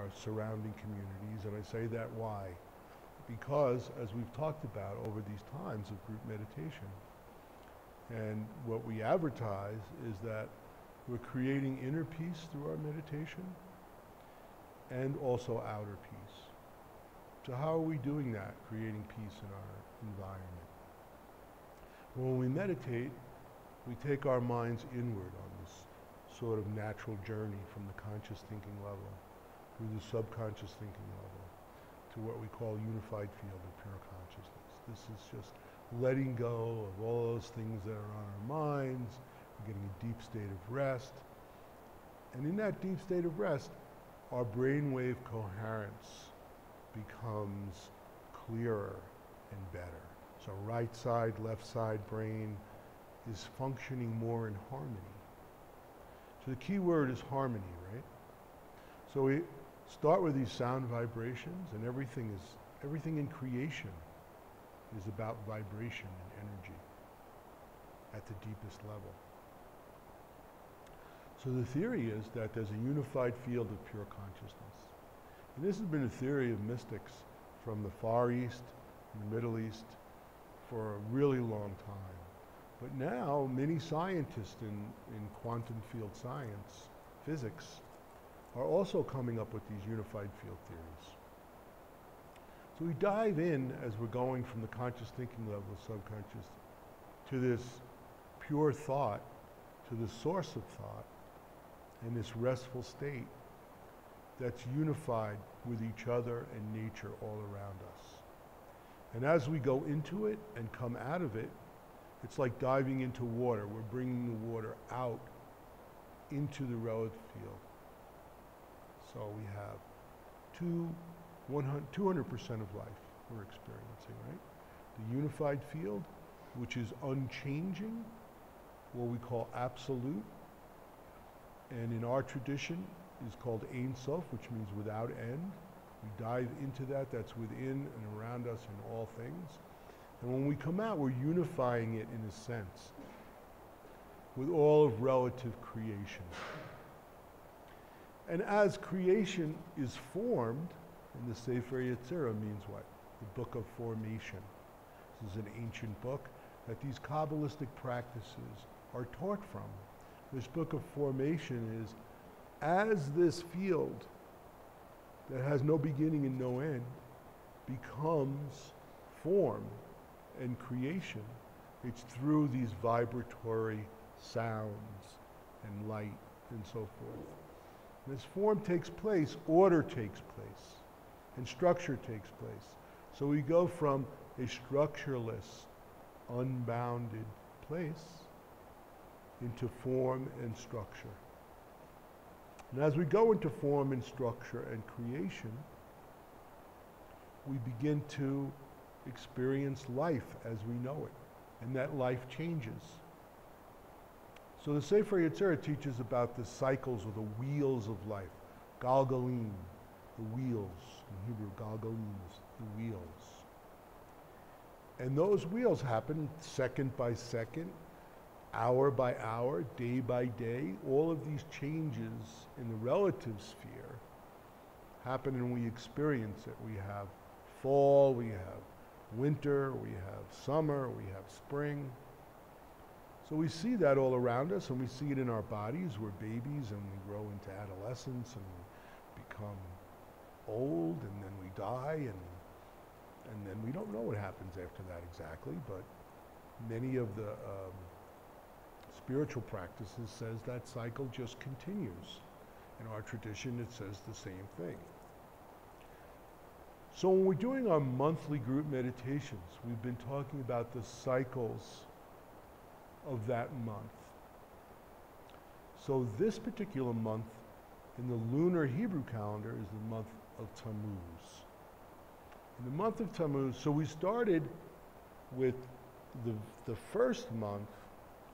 our surrounding communities. And I say that why? Because, as we've talked about over these times of group meditation, and what we advertise is that we're creating inner peace through our meditation and also outer peace. So how are we doing that, creating peace in our environment? When we meditate, we take our minds inward on this sort of natural journey from the conscious thinking level through the subconscious thinking level to what we call unified field of pure consciousness. This is just letting go of all those things that are on our minds, getting a deep state of rest. And in that deep state of rest, our brainwave coherence becomes clearer and better. So right side, left side brain is functioning more in harmony. So the key word is harmony, right? So we start with these sound vibrations, and everything in creation is about vibration and energy at the deepest level. So the theory is that there's a unified field of pure consciousness. And this has been a theory of mystics from the Far East and the Middle East for a really long time. But now many scientists in quantum field science, physics, are also coming up with these unified field theories. So we dive in as we're going from the conscious thinking level, subconscious, to this pure thought, to the source of thought, and this restful state that's unified with each other and nature all around us. And as we go into it and come out of it, it's like diving into water. We're bringing the water out into the relative field. So we have 200% of life we're experiencing, right? The unified field, which is unchanging, what we call absolute, and in our tradition is called Ein Sof, which means without end. We dive into that, that's within and around us in all things. And when we come out, we're unifying it in a sense with all of relative creation. And as creation is formed, and the Sefer Yetzirah means what? The book of formation. This is an ancient book that these Kabbalistic practices are taught from. This book of formation is, as this field that has no beginning and no end becomes form and creation, it's through these vibratory sounds and light and so forth. And as form takes place, order takes place, and structure takes place. So we go from a structureless, unbounded place into form and structure. And as we go into form and structure and creation, we begin to experience life as we know it, and that life changes. So the Sefer Yetzirah teaches about the cycles or the wheels of life. Galgalim, the wheels. In Hebrew, galgalims, the wheels. And those wheels happen second by second, hour by hour, day by day. All of these changes in the relative sphere happen and we experience it. We have fall, we have winter, we have summer, we have spring. So we see that all around us, and we see it in our bodies. We're babies and we grow into adolescence and we become old, and then we die, and then we don't know what happens after that exactly, but many of the spiritual practices says that cycle just continues. In our tradition, it says the same thing. So when we're doing our monthly group meditations, we've been talking about the cycles of that month. So this particular month in the lunar Hebrew calendar is the month of Tammuz. In the month of Tammuz, so we started with the first month,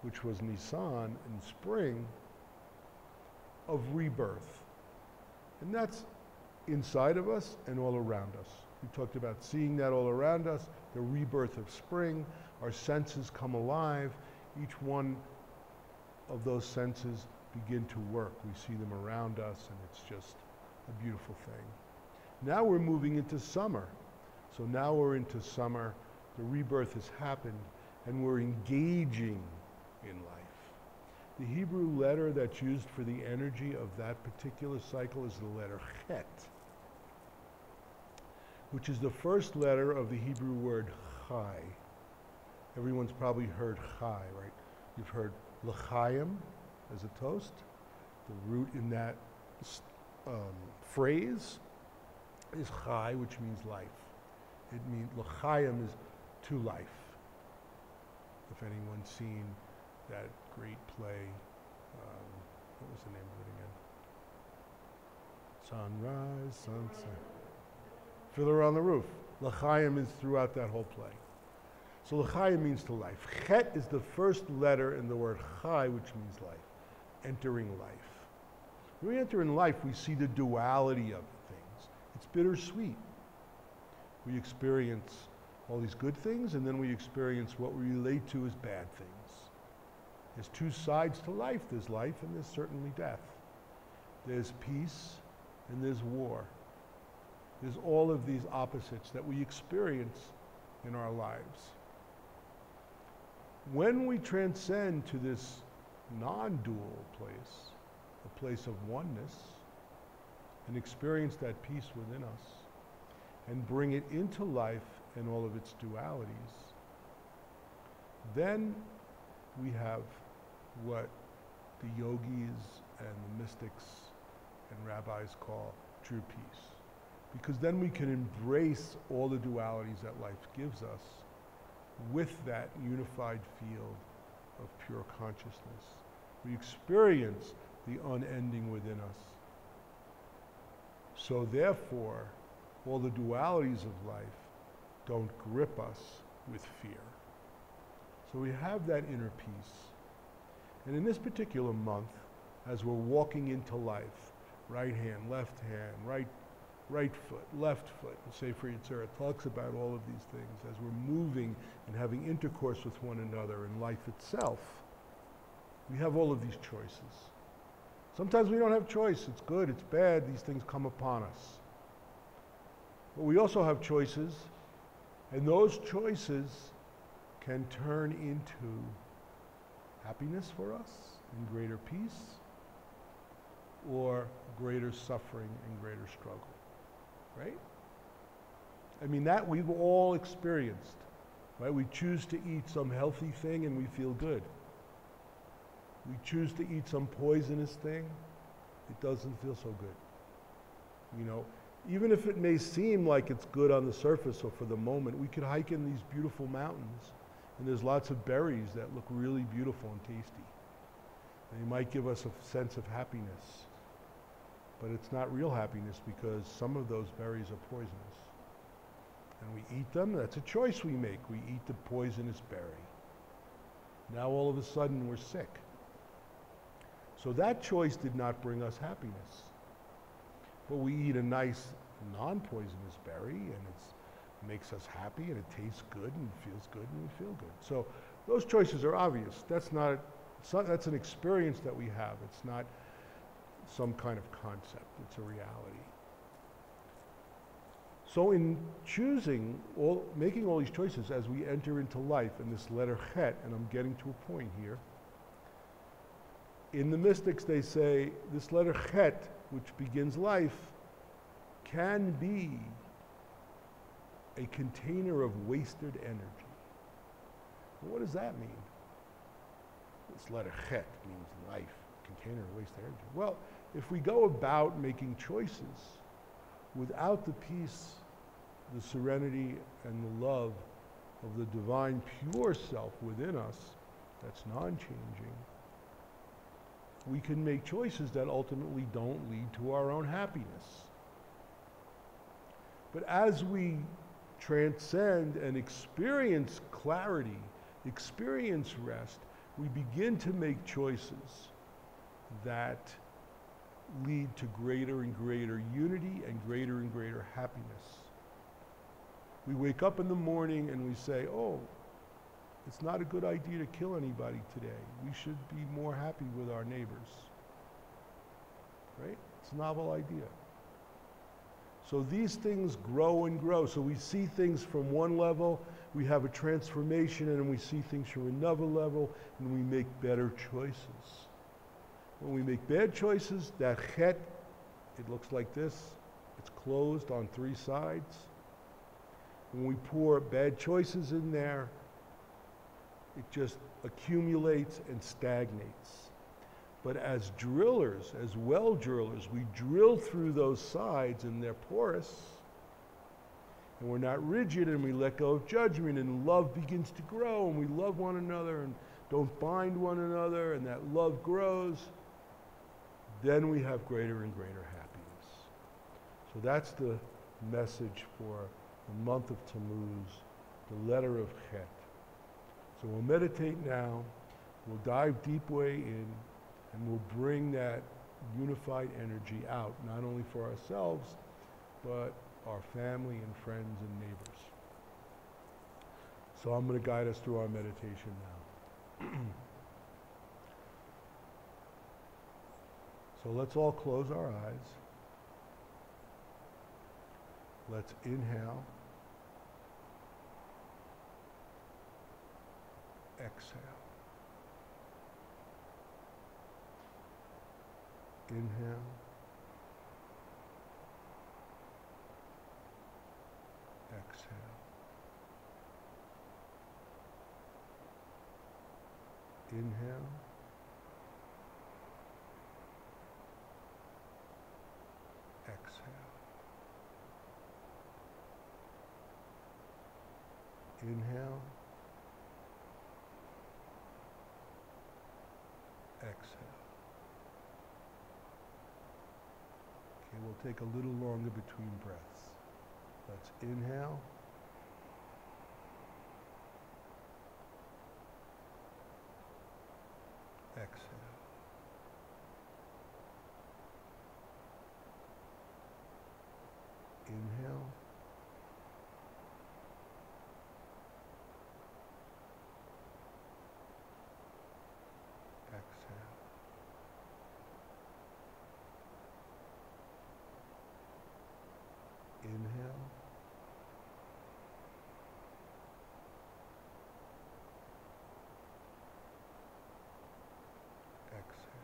which was Nisan in spring, of rebirth. And that's inside of us and all around us. We talked about seeing that all around us, the rebirth of spring. Our senses come alive. Each one of those senses begin to work. We see them around us, and it's just a beautiful thing. Now we're moving into summer. So now we're into summer, the rebirth has happened, and we're engaging in life. The Hebrew letter that's used for the energy of that particular cycle is the letter Chet, which is the first letter of the Hebrew word Chai. Everyone's probably heard Chai, right? You've heard L'chaim as a toast. The root in that phrase is Chai, which means life. It means L'chaim is to life. If anyone's seen that great play, what was the name of it again? Sunrise, sunset. Fiddler on the Roof. L'chaim is throughout that whole play. So L'chaim means to life. Chet is the first letter in the word Chai, which means life, entering life. When we enter in life, we see the duality of things. It's bittersweet. We experience all these good things, and then we experience what we relate to as bad things. There's two sides to life. There's life and there's certainly death. There's peace and there's war. There's all of these opposites that we experience in our lives. When we transcend to this non-dual place, a place of oneness, and experience that peace within us, and bring it into life and all of its dualities, then we have what the yogis and the mystics and rabbis call true peace. Because then we can embrace all the dualities that life gives us with that unified field of pure consciousness. We experience the unending within us. So therefore, all the dualities of life don't grip us with fear. So we have that inner peace. And in this particular month, as we're walking into life, right hand, left hand, right foot, left foot, and Sefer Yetzirah talks about all of these things as we're moving and having intercourse with one another in life itself. We have all of these choices. Sometimes we don't have choice. It's good, it's bad, these things come upon us. But we also have choices, and those choices can turn into happiness for us and greater peace, or greater suffering and greater struggle, right? I mean, that we've all experienced, right? We choose to eat some healthy thing and we feel good. We choose to eat some poisonous thing, it doesn't feel so good. You know, even if it may seem like it's good on the surface or for the moment, we could hike in these beautiful mountains and there's lots of berries that look really beautiful and tasty. They might give us a sense of happiness, but it's not real happiness because some of those berries are poisonous. And we eat them, that's a choice we make. We eat the poisonous berry. Now all of a sudden we're sick. So that choice did not bring us happiness. But we eat a nice non-poisonous berry and it makes us happy and it tastes good and feels good and we feel good. So those choices are obvious. That's an experience that we have. It's not some kind of concept. It's a reality. So in making all these choices as we enter into life in this letter Chet, and I'm getting to a point here, in the mystics they say this letter Chet, which begins life, can be a container of wasted energy. Well, what does that mean? This letter Chet means life, container of wasted energy. Well, if we go about making choices without the peace, the serenity, and the love of the divine pure self within us that's non-changing, we can make choices that ultimately don't lead to our own happiness. But as we transcend and experience clarity, experience rest, we begin to make choices that lead to greater and greater unity and greater happiness. We wake up in the morning and we say, oh, it's not a good idea to kill anybody today. We should be more happy with our neighbors. Right? It's a novel idea. So these things grow and grow. So we see things from one level, we have a transformation, and we see things from another level, and we make better choices. When we make bad choices, that chet, it looks like this. It's closed on 3 sides. When we pour bad choices in there, it just accumulates and stagnates. But as drillers, as well drillers, we drill through those sides and they're porous, and we're not rigid, and we let go of judgment, and love begins to grow, and we love one another and don't bind one another, and that love grows. Then we have greater and greater happiness. So that's the message for the month of Tammuz, the letter of Chet. So we'll meditate now, we'll dive deep way in, and we'll bring that unified energy out, not only for ourselves, but our family and friends and neighbors. So I'm going to guide us through our meditation now. So let's all close our eyes. Let's inhale. Exhale. Inhale. Exhale. Inhale. Exhale. Inhale. Exhale. Okay, we'll take a little longer between breaths. Let's inhale. Exhale. Inhale. Exhale. Inhale. Exhale.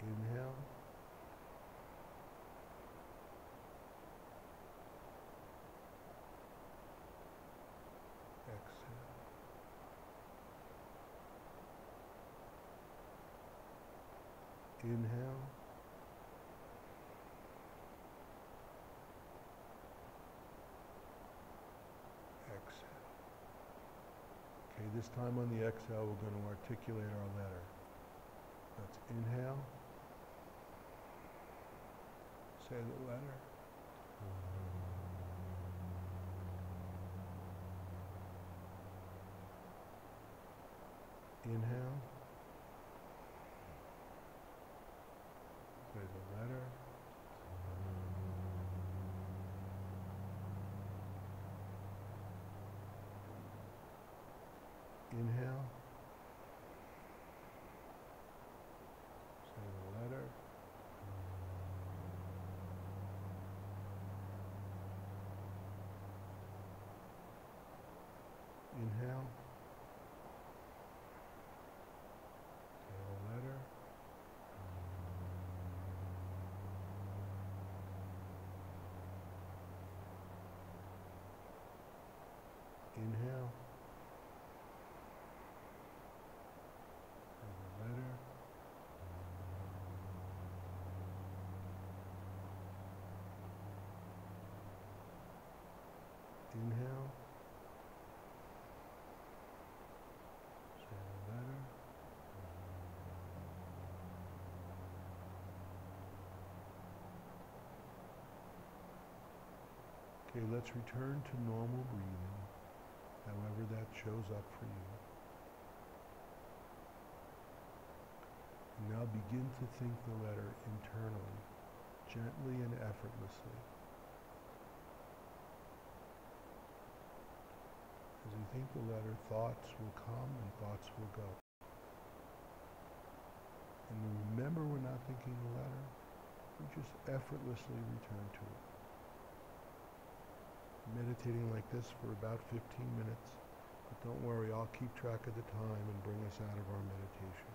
Inhale. Exhale. Inhale. Exhale. Okay, this time on the exhale, we're going to articulate our letter. Let's inhale. Say the letter. Inhale. Say the letter. Inhale. Say the letter. Inhale. Say the letter. Inhale. Say the letter. Inhale. Say the letter. Okay, let's return to normal breathing, however that shows up for you. And now begin to think the letter internally, gently and effortlessly. As you think the letter, thoughts will come and thoughts will go. just effortlessly return to it. Meditating like this for about 15 minutes, but don't worry, I'll keep track of the time and bring us out of our meditation.